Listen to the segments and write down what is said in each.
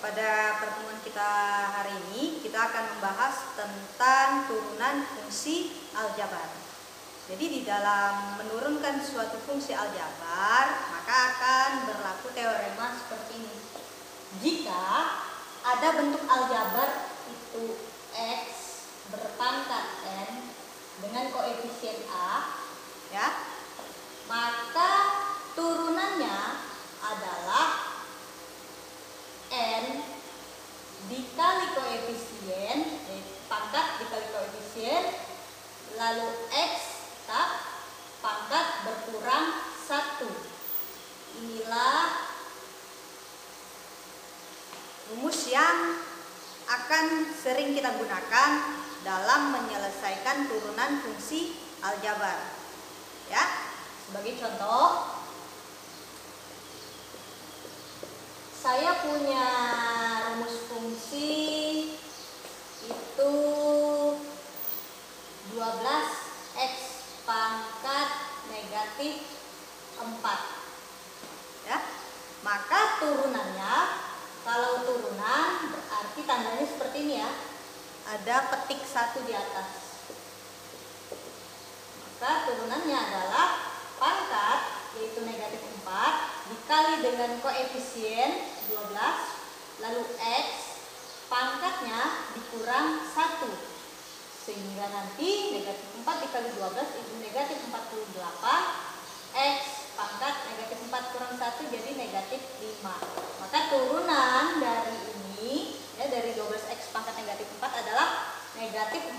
pada pertemuan kita hari ini kita akan membahas tentang turunan fungsi aljabar. Jadi di dalam menurunkan suatu fungsi aljabar, maka akan berlaku teorema seperti ini. Jika ada bentuk aljabar itu X berpangkat N dengan koefisien A, ya, maka turunannya adalah N dikali koefisien, pangkat dikali koefisien, lalu X pangkat berkurang 1. Inilah rumus yang akan sering kita gunakan dalam menyelesaikan turunan fungsi aljabar. Ya, sebagai contoh, saya punya rumus fungsi itu 12x pangkat negatif 4. Ya, maka turunannya, kalau turunan berarti tandanya seperti ini ya. Ada petik 1 di atas. Maka turunannya adalah pangkat, yaitu negatif 4, dikali dengan koefisien 12, lalu X pangkatnya dikurang 1. Sehingga nanti negatif 4 dikali 12 itu negatif 48. X pangkat negatif 4 kurang 1 jadi negatif 5. Maka turunan dari ini, ya, dari 12x pangkat negatif 4 adalah negatif 48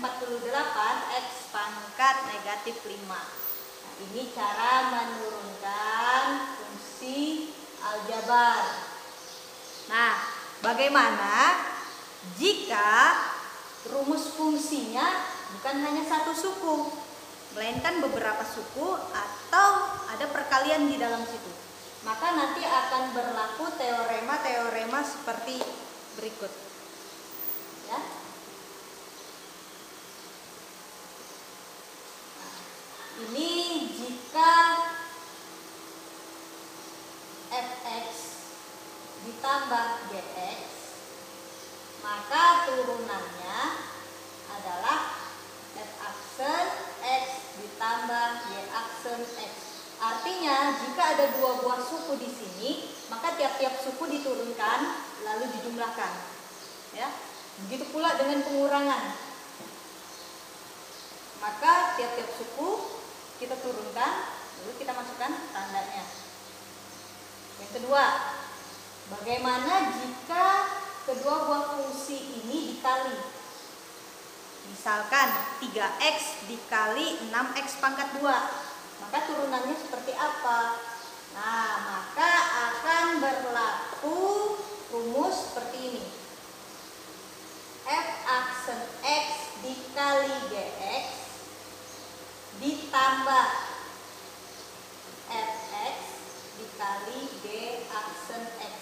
x pangkat negatif 5. Nah, ini cara menurunkan fungsi aljabar. Nah, bagaimana jika rumus fungsinya bukan hanya satu suku, melainkan beberapa suku atau ada perkalian di dalam situ? Maka nanti akan berlaku teorema-teorema seperti berikut. Ya. Nah, ini jika fx ditambah gx, maka turunannya adalah f aksen x ditambah y aksen x. Artinya jika ada dua buah suku di sini, maka tiap-tiap suku diturunkan lalu dijumlahkan. Ya, begitu pula dengan pengurangan. Maka tiap-tiap suku kita turunkan lalu kita masukkan tandanya. Yang kedua, bagaimana jika kedua buah fungsi ini dikali? Misalkan 3x dikali 6x pangkat 2. Maka turunannya seperti apa? Nah, maka akan berlaku rumus seperti ini. F aksen x dikali gx ditambah fx dikali g aksen x.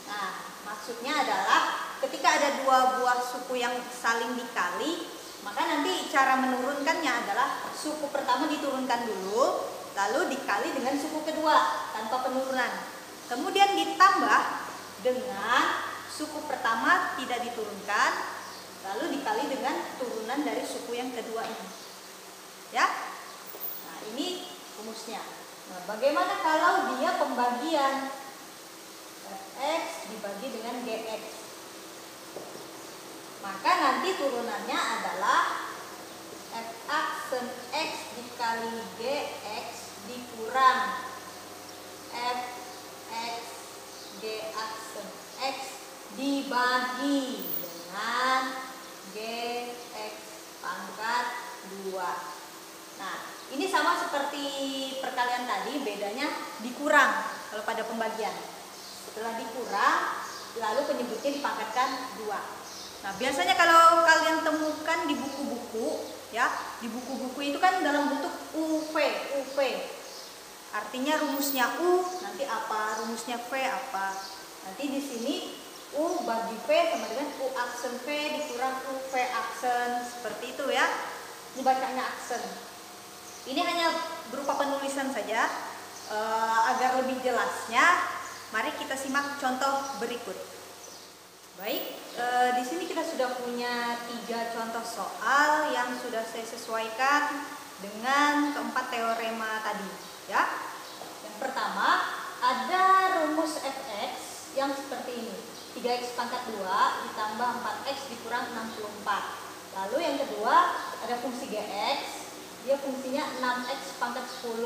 Nah, maksudnya adalah ketika ada dua buah suku yang saling dikali, maka nanti cara menurunkannya adalah suku pertama diturunkan dulu, lalu dikali dengan suku kedua tanpa penurunan. Kemudian ditambah dengan suku pertama tidak diturunkan, lalu dikali dengan turunan dari suku yang kedua ini. Ya. Nah, ini rumusnya. Nah, bagaimana kalau dia pembagian? Fx dibagi dengan gx. Maka nanti turunannya adalah f aksen x dikali gx dikurang fx g aksen x dibagi dengan gx pangkat 2. Nah, ini sama seperti perkalian tadi, bedanya dikurang kalau pada pembagian. Setelah dikurang, lalu penyebutnya dipangkatkan 2. Nah, biasanya kalau kalian temukan di buku-buku, ya, di buku-buku itu kan dalam bentuk UV. Artinya rumusnya U, nanti apa? Rumusnya V apa? Nanti di sini U bagi V sama dengan U aksen V dikurang U V aksen, seperti itu ya. Ini bacanya aksen. Ini hanya berupa penulisan saja. Agar lebih jelasnya, mari kita simak contoh berikut. Baik, di sini kita sudah punya 3 contoh soal yang sudah saya sesuaikan dengan keempat teorema tadi, ya. Yang pertama, ada rumus fx yang seperti ini. 3x pangkat 2 ditambah 4x dikurang 64. Lalu yang kedua, ada fungsi gx, dia fungsinya 6x pangkat 10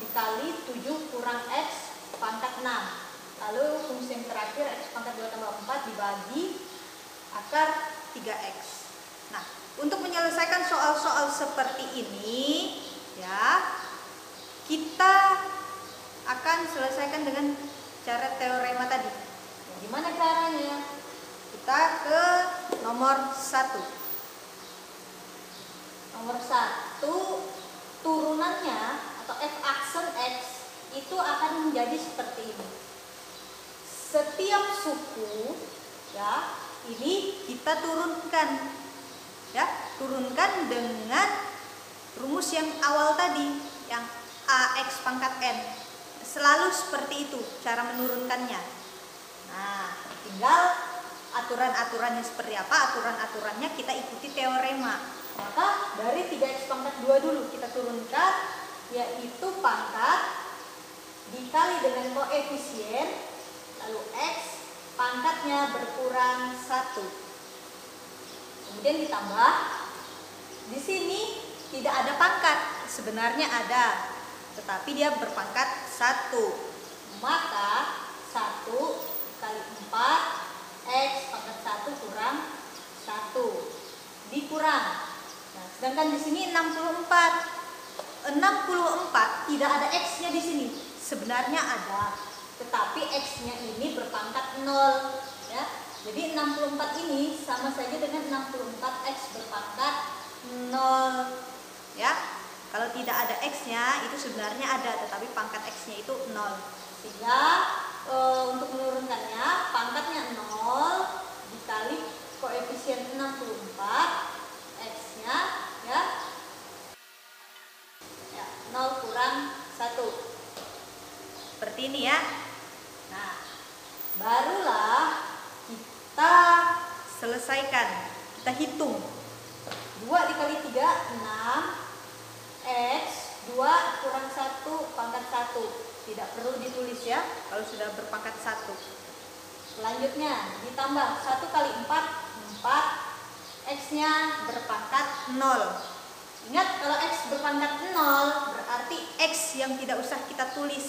dikali 7 kurang x pangkat 6. Lalu fungsi yang terakhir x pangkat 2 tambah 4 dibagi akar 3x. Nah, untuk menyelesaikan soal-soal seperti ini, ya, kita akan selesaikan dengan cara teorema tadi. Nah, gimana caranya? Kita ke nomor 1. Nomor 1, turunannya atau f aksen x itu akan menjadi seperti ini. Setiap suku, ya, ini kita turunkan, ya, turunkan dengan rumus yang awal tadi, yang ax pangkat n. Selalu seperti itu cara menurunkannya. Nah, tinggal aturan-aturannya seperti apa, aturan-aturannya kita ikuti teorema. Maka dari 3x pangkat 2 dulu kita turunkan, yaitu pangkat dikali dengan koefisien, lalu x pangkatnya berkurang 1. Kemudian ditambah, di sini tidak ada pangkat, sebenarnya ada, tetapi dia berpangkat 1. Maka 1 kali 4 x pangkat 1 kurang 1 dikurang. Nah, sedangkan di sini 64 tidak ada x-nya di sini. Sebenarnya ada, tetapi x-nya ini berpangkat 0, ya. Jadi 64 ini sama saja dengan 64x berpangkat 0, ya. Kalau tidak ada x-nya itu sebenarnya ada, tetapi pangkat x-nya itu 0. Sehingga untuk menurunkannya pangkatnya 0 dikali koefisien 64 x-nya, ya. 0 kurang 1. Seperti ini, ya. Nah, barulah kita selesaikan. Kita hitung. 2 dikali 3, 6. X, 2 kurang 1 pangkat 1. Tidak perlu ditulis, ya, kalau sudah berpangkat 1. Selanjutnya, ditambah 1 kali 4, 4. X-nya berpangkat 0. Ingat, kalau X berpangkat 0, berarti X yang tidak usah kita tulis.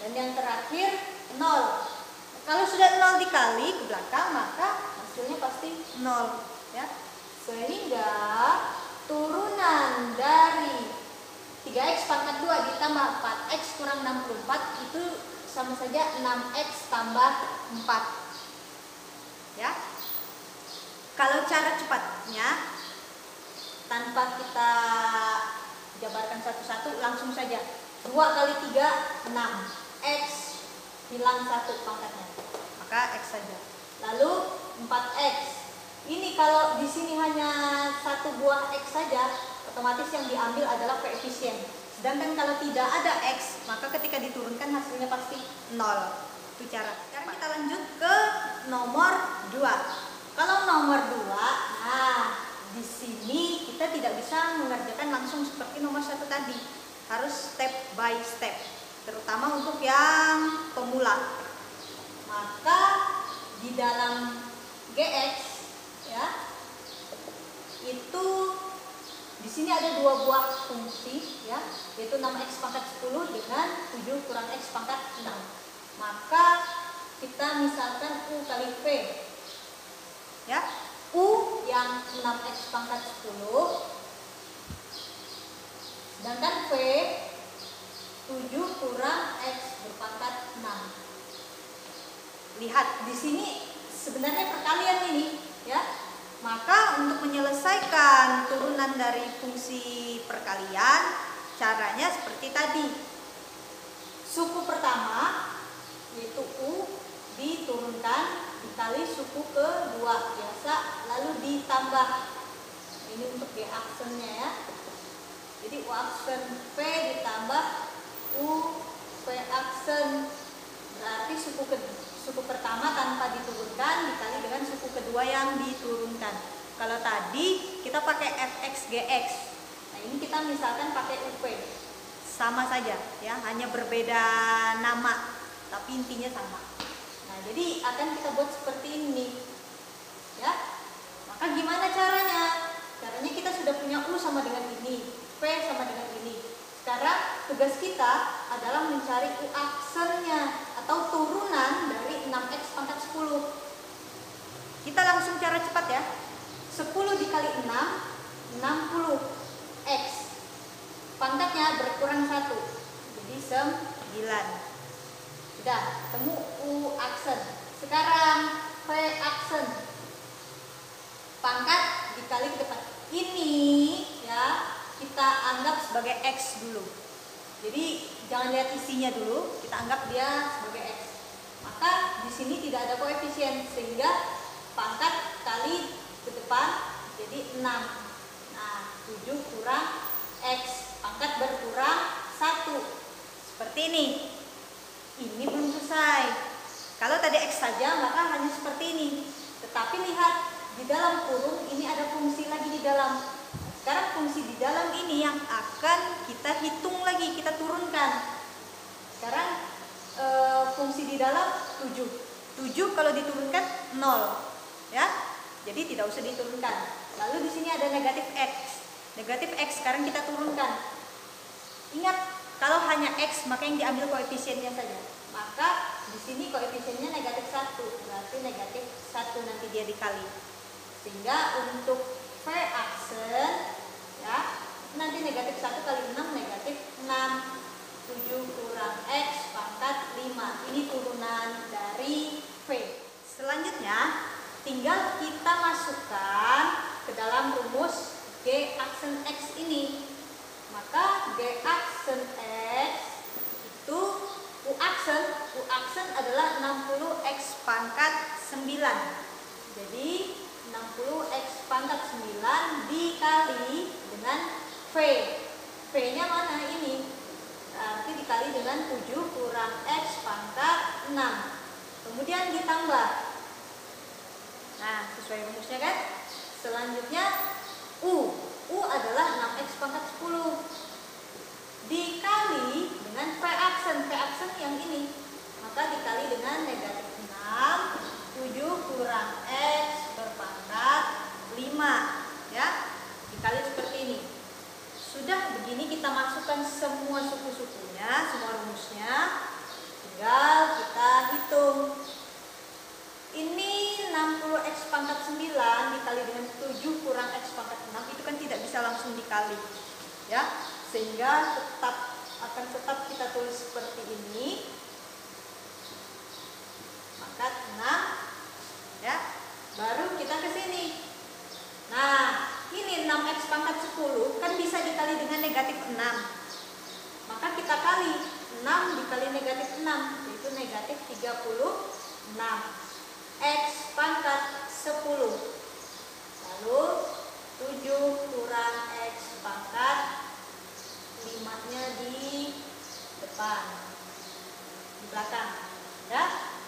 Dan yang terakhir 0. Kalau sudah 0 dikali ke belakang, maka hasilnya pasti 0, ya. Sehingga turunan dari 3x pangkat 2 ditambah 4x kurang 64 itu sama saja 6x tambah 4, ya. Kalau cara cepatnya, tanpa kita jabarkan satu-satu, langsung saja 2 kali 3, 6. X hilang 1 pangkatnya, maka x saja. Lalu 4x. Ini kalau di sini hanya 1 buah x saja, otomatis yang diambil adalah koefisien. Sedangkan kalau tidak ada x, maka ketika diturunkan hasilnya pasti 0. Itu cara. Sekarang kita lanjut ke nomor 2. Kalau nomor 2, nah, di sini kita tidak bisa mengerjakan langsung seperti nomor 1 tadi. Harus step by step, terutama untuk yang pemula. Maka di dalam gx, ya, itu di sini ada 2 buah fungsi, ya, yaitu 6x pangkat 10 dengan 7 kurang x pangkat 6. Maka kita misalkan u kali v, ya, u yang 6x pangkat 10, sedangkan v 7 kurang x berpangkat 6. Lihat di sini sebenarnya perkalian ini, ya. Maka untuk menyelesaikan turunan dari fungsi perkalian, caranya seperti tadi. Suku pertama yaitu u diturunkan dikali suku kedua biasa, lalu ditambah. Ini untuk g aksennya, ya. Jadi u aksen v ditambah u v aksen, berarti suku pertama tanpa diturunkan dikali dengan suku kedua yang diturunkan. Kalau tadi kita pakai fx gx, nah ini kita misalkan pakai UV, sama saja ya, hanya berbeda nama tapi intinya sama. Nah jadi akan kita buat seperti ini ya. Maka gimana caranya? Caranya kita sudah punya U sama dengan ini, V sama dengan ini. Sekarang tugas kita adalah mencari U aksennya atau turunan dari 6x pangkat 10. Kita langsung cara cepat ya. 10 dikali 6, 60x. Pangkatnya berkurang 1, jadi 9. Sudah, temu U aksen. Sekarang V aksen. Pangkat dikali ke depan. Ini ya kita anggap sebagai X dulu. Jadi jangan lihat isinya dulu, kita anggap dia sebagai X. Maka di sini tidak ada koefisien sehingga pangkat kali ke depan jadi 6. Nah, 7 kurang X, pangkat berkurang 1. Seperti ini. Ini belum selesai. Kalau tadi X saja maka hanya seperti ini. Tetapi lihat di dalam kurung ini ada fungsi lagi di dalam. Sekarang fungsi di dalam ini yang akan kita hitung lagi, kita turunkan. Sekarang fungsi di dalam 7. 7 kalau diturunkan 0. Ya. Jadi tidak usah diturunkan. Lalu di sini ada negatif X. Negatif X sekarang kita turunkan. Ingat, kalau hanya X maka yang diambil koefisiennya saja. Maka di sini koefisiennya negatif 1. Berarti negatif 1 nanti dia dikali. Sehingga untuk V aksen ya, nanti negatif 1 kali 6 negatif 6. 7 kurang X pangkat 5. Ini turunan dari V. Selanjutnya tinggal kita masukkan ke dalam rumus G aksen X ini. Maka G aksen X itu U aksen adalah 60X pangkat 9. Jadi 60X pangkat 9 dikali dengan V. V-nya mana ini? Berarti dikali dengan 7 kurang X pangkat 6. Kemudian ditambah. Nah, sesuai rumusnya kan? Selanjutnya U. U adalah 6X pangkat 10. Dikali dengan V aksen. V aksen yang ini. Maka dikali dengan negatif 6. 7 kurang X berpangkat 5. Ya. Dikali seperti ini. Sudah begini kita masukkan semua suku-sukunya, semua rumusnya. Tinggal kita hitung. Ini 60X pangkat 9 dikali dengan 7 kurang X pangkat 6 itu kan tidak bisa langsung dikali. Ya, sehingga akan tetap kita tulis seperti ini. Pangkat 6 ya. Baru kita ke sini. Nah, ini 6X pangkat 10 kan bisa dikali dengan negatif 6. Maka kita kali 6 dikali negatif 6 yaitu negatif 36. X pangkat 10. Lalu 7 kurang X pangkat 5-nya di depan, di belakang ya.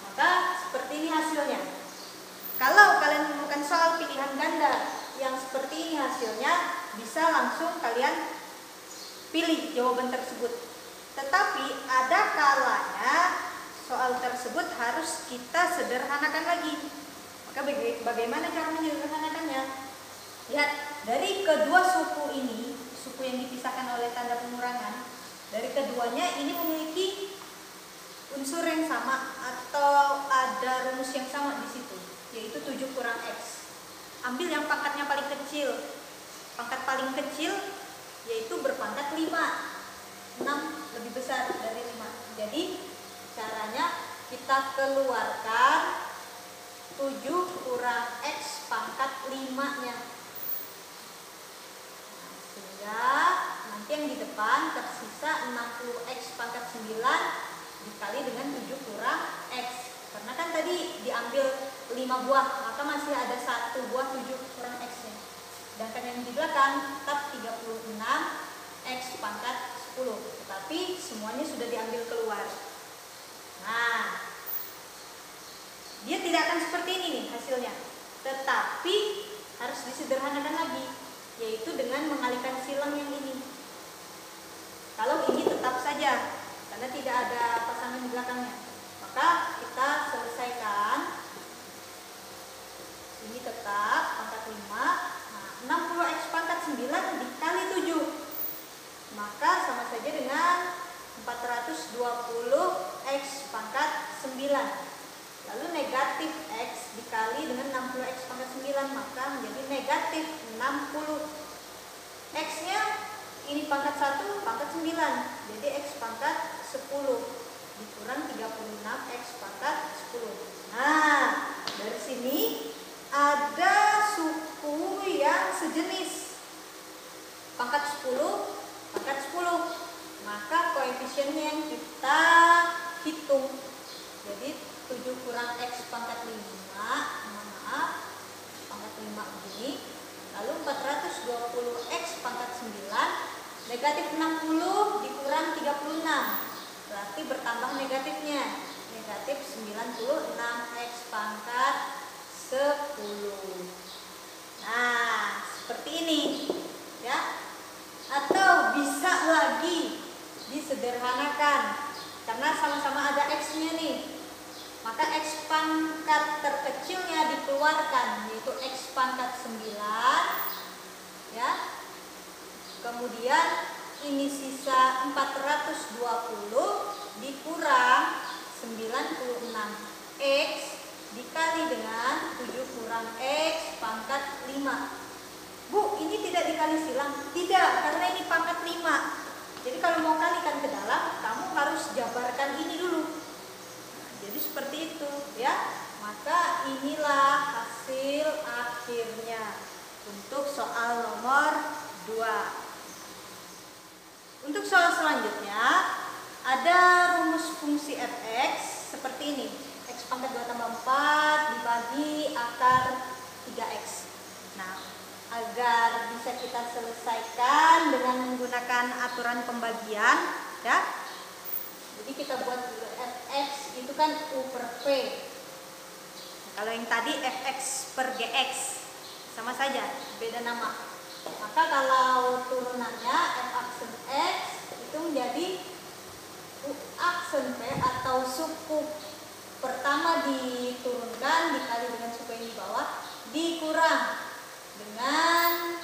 Maka seperti ini hasilnya. Kalau kalian menemukan soal pilihan ganda yang seperti ini hasilnya, bisa langsung kalian pilih jawaban tersebut. Tetapi ada kalanya soal tersebut harus kita sederhanakan lagi. Maka bagaimana cara menyederhanakannya? Lihat, dari kedua suku ini, suku yang dipisahkan oleh tanda pengurangan, dari keduanya ini memiliki unsur yang sama atau ada rumus yang sama di situ, yaitu 7 kurang X. Ambil yang pangkatnya paling kecil. Pangkat paling kecil yaitu berpangkat 5. 6 lebih besar dari 5. Jadi caranya kita keluarkan 7 kurang X pangkat 5-nya. Sehingga nanti yang di depan tersisa 60X pangkat 9 dikali dengan 7 kurang X. Karena kan tadi diambil 5 buah, maka masih ada 1 buah 7 kurang X-nya. Sedangkan yang di belakang tetap 36X pangkat 10. Tetapi semuanya sudah diambil keluar. Nah, dia tidak akan seperti ini nih hasilnya. Tetapi harus disederhanakan lagi, yaitu dengan mengalihkan silang yang ini. Kalau ini tetap saja, karena tidak ada pasangan di belakangnya, maka kita selesaikan. Ini tetap pangkat 5. Nah, 60x pangkat 9 dikali 7. Maka sama saja dengan 420x pangkat 9. Lalu negatif x dikali dengan 60x pangkat 9, maka menjadi negatif 60. X-nya ini pangkat 1, pangkat 9. Jadi x pangkat 10 dikurang 36x pangkat 10. Nah, dari sini ada suku yang sejenis. Pangkat 10, pangkat 10. Maka koefisiennya yang kita hitung. Jadi 7 kurang x pangkat 5, maaf, pangkat 5 begini. Lalu 420x pangkat 9, negatif 60 dikurang 36. Berarti bertambah negatifnya. Negatif 96x pangkat 10. Nah, seperti ini. Ya. Atau bisa lagi disederhanakan. Karena sama-sama ada x-nya nih. Maka x pangkat terkecilnya dikeluarkan, yaitu x pangkat 9, ya. Kemudian ini sisa 420 dikurang 96x dikali dengan 7 kurang x pangkat 5. Bu, ini tidak dikali silang? Tidak, karena ini pangkat 5. Jadi kalau mau kalikan ke dalam, kamu harus jabarkan ini dulu. Jadi seperti itu, ya. Maka inilah hasil akhirnya untuk soal nomor 2. Untuk soal selanjutnya ada rumus fungsi fx seperti ini. X pangkat 2 tambah 4 dibagi akar 3x. Nah, agar bisa kita selesaikan dengan menggunakan aturan pembagian, ya. Jadi kita buat dulu fx itu kan u per v. Kalau yang tadi fx per gx sama saja, beda nama. Maka kalau turunannya f aksen x itu menjadi u aksen v atau suku pertama diturunkan dikali dengan suku yang di bawah dikurang dengan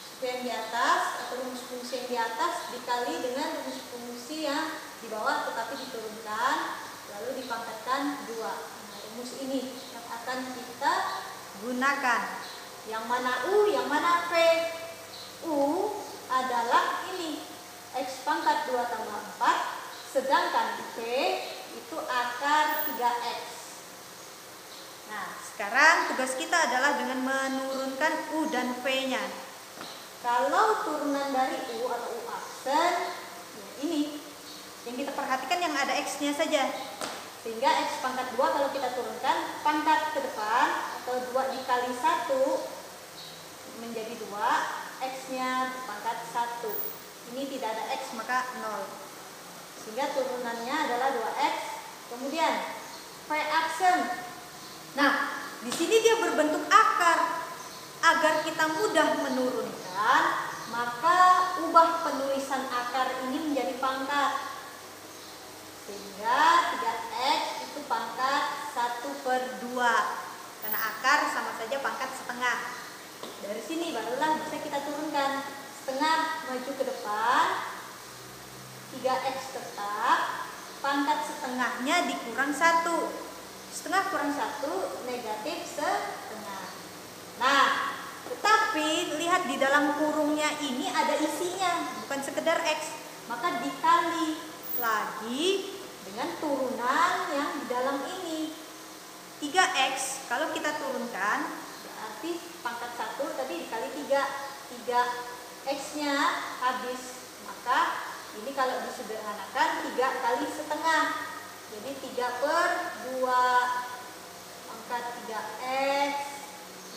suku yang di atas atau rumus fungsi yang di atas dikali dengan rumus fungsi yang di bawah tetapi diturunkan lalu dipangkatkan 2. Nah, rumus ini yang akan kita gunakan. Yang mana u, yang mana v? U adalah ini x pangkat 2 tambah 4, sedangkan v itu akar 3x. Nah, sekarang tugas kita adalah dengan menurunkan u dan v-nya. Kalau turunan dari u atau u aksen, ya ini yang kita perhatikan yang ada x-nya saja. Sehingga x pangkat 2 kalau kita turunkan pangkat ke depan atau 2 dikali 1 menjadi 2, x-nya pangkat 1. Ini tidak ada x maka 0. Sehingga turunannya adalah 2x. Kemudian v aksen. Nah, di sini dia berbentuk akar. Agar kita mudah menurunkan, maka ubah penulisan akar ini menjadi pangkat. Sehingga 3x itu pangkat 1/2. Karena akar sama saja pangkat setengah. Dari sini barulah bisa kita turunkan. Setengah maju ke depan, 3x tetap, pangkat setengahnya dikurang 1. Setengah kurang 1 negatif setengah. Nah, tetapi lihat di dalam kurungnya ini ada isinya, bukan sekedar x. Maka dikali lagi dengan turunan yang di dalam ini. 3x kalau kita turunkan berarti pangkat 1 tadi dikali 3. 3x-nya habis. Maka ini kalau disederhanakan 3 kali setengah. Jadi 3/2 pangkat 3x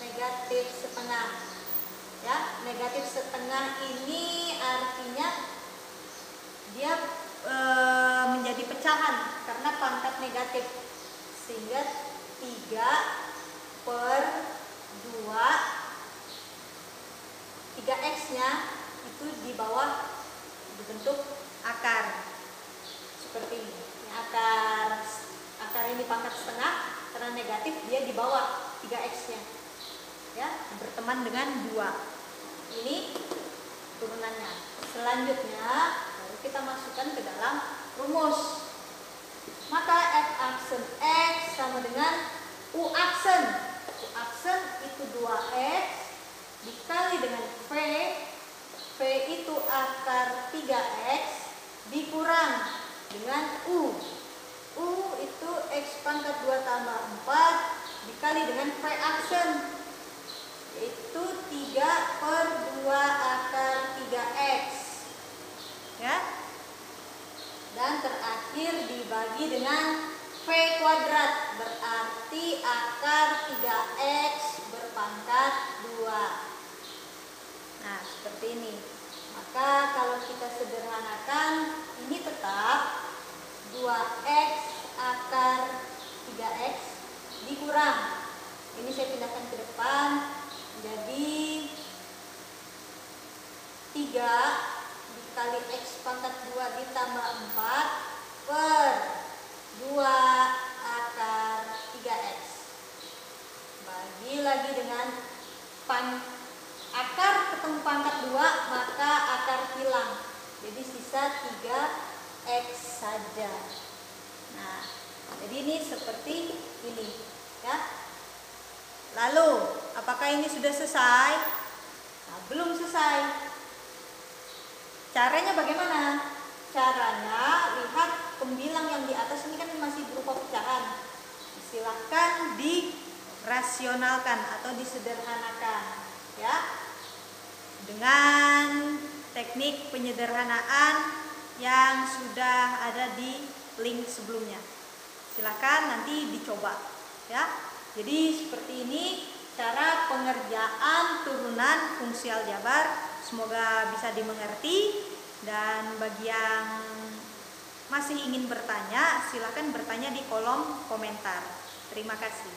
negatif setengah. Ya, negatif setengah ini artinya dia menjadi pecahan karena pangkat negatif, sehingga 3/2, 3x-nya itu di bawah dibentuk akar seperti ini. Akar ini pangkat setengah, karena negatif dia di bawah 3x-nya. Ya, berteman dengan 2. Ini turunannya. Selanjutnya baru kita masukkan ke dalam rumus. Maka f aksen x sama dengan u aksen. U aksen itu 2x dikali dengan v. V itu akar 3x dikurang dengan u. U itu x pangkat 2 tambah 4 dikali dengan v aksen, yaitu 3/2 akar 3x. Ya. Dan terakhir dibagi dengan v kuadrat, berarti akar 3x berpangkat 2. Nah, seperti ini. Maka kalau kita sederhanakan, ini tetap 2x akar 3x dikurang. Ini saya pindahkan ke depan. Jadi 3 dikali x pangkat 2 ditambah 4 per 2 akar 3x. Bagi lagi dengan akar ketemu pangkat 2, maka akar hilang. Jadi sisa 3x saja. Nah, jadi ini seperti ini, ya. Lalu, apakah ini sudah selesai? Nah, belum selesai. Caranya bagaimana? Caranya, lihat pembilang yang di atas ini kan masih berupa pecahan. Silahkan dirasionalkan atau disederhanakan, ya. Dengan teknik penyederhanaan yang sudah ada di link sebelumnya. Silakan nanti dicoba, ya. Jadi seperti ini cara pengerjaan turunan fungsi aljabar. Semoga bisa dimengerti, dan bagi yang masih ingin bertanya, silakan bertanya di kolom komentar. Terima kasih.